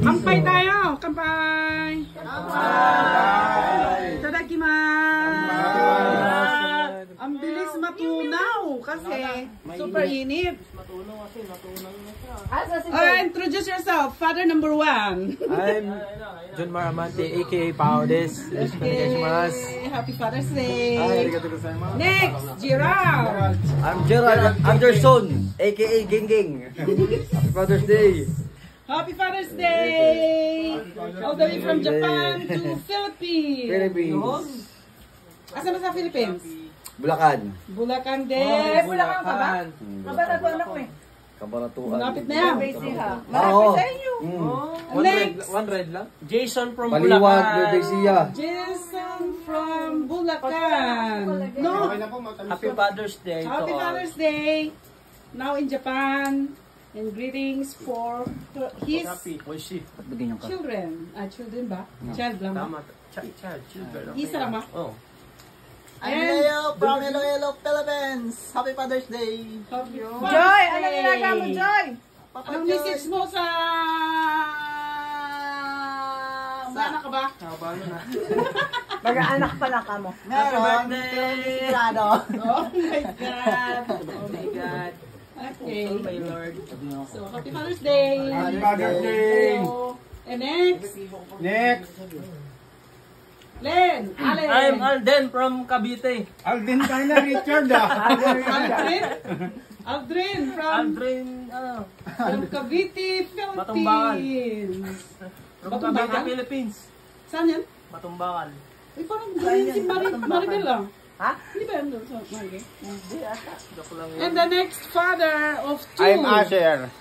Kampay tayo! Kampay! Kampay! Itadakimasu! Ang bilis matunaw kasi super init. Introduce yourself, father number 1. I'm John Maramante, aka Paudes. Happy Father's Day. Next, Gerald. I'm Gerald Anderson, aka Gingging. Happy Father's Day. Happy Father's Day. All the way from Japan to Philippines. Asan na sa Philippines? Bulacan. Bulacan din. Bulacan ka ba? Kabaratuan ako eh. Kabaratuan. Malapit na yan. Malapit sa inyo. Next. One red lang. Jason from Baliwag, Bulacan. Bebesiya. Jason from Bulacan. No. Happy Father's Day to Happy all. Father's Day. Now in Japan. And greetings for his children. Children ba? Child lang ba? Tama. Children. Isa lang ba? Oh. I'm Leo from Iloilo, Philippines. Happy Father's Day. Happy Father's Joy! Day. Anong ginagawa mo, Joy? Papa Anong Joy. message mo sa... Sana ka ba? Mag-aanak pa lang ka mo. Meron. Sigurado. Oh my God. Oh my God. Okay. Oh my Lord. So, Happy Father's Day. Happy Father's Day. Hello. And next, Next. Len. Allen. I'm Alden from Cavite. Alden tayo na, Richard Aldrin from Aldrin, Cavite, Batumbangan. Philippines. From Batumbangan? Cavite, Philippines. Saan yan? Batumbangan. Uy, parang ganyan si Maribel lang. Ha? Hindi ba yan doon sa Maribel? Hindi ata. Joke lang yun. And the next father of 2. I'm Asher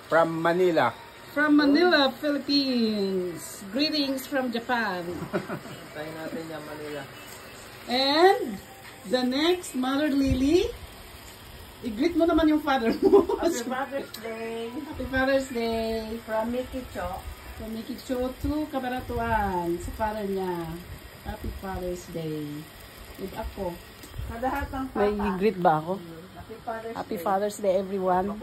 from Manila. From Manila, Philippines. Greetings from Japan. Tayo natin yung Manila. And the next, Mother Lily. I-greet mo naman yung father mo. Happy Father's Day. Happy Father's Day. From Mickey Cho. From Mickey Cho to Cabaratuan. Sa father niya. Happy Father's Day. With ako. Sa lahat ng May papa. greet ba ako? Happy Father's Happy Day. Father's Day, everyone.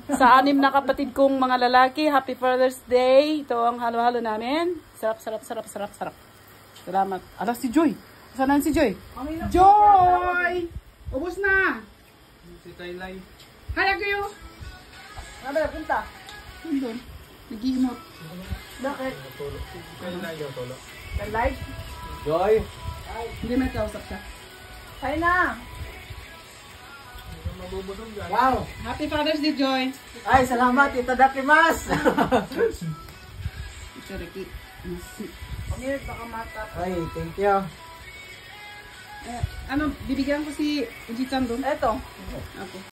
Sa 6 na kapatid kong mga lalaki, Happy Father's Day. Ito ang halo-halo namin. Sarap, sarap, sarap, sarap, sarap. Salamat. Ala, si Joy. Saan si Joy? Joy! Ubus na! Si Taylay. Kaya kayo! Ano ba, punta? Nandun. Nag-iimot. Bakit? Taylay yung tolo. Sa live? Joy. Hindi may kausap ka. Kaya na. Wow. Happy Father's Day, Joy. Ay, salamat. Itadakimasu. Ito, Ricky. Pamilit baka mata. Ay, thank you. Ano, bibigyan ko si Uji-chan doon. Eto. Okay.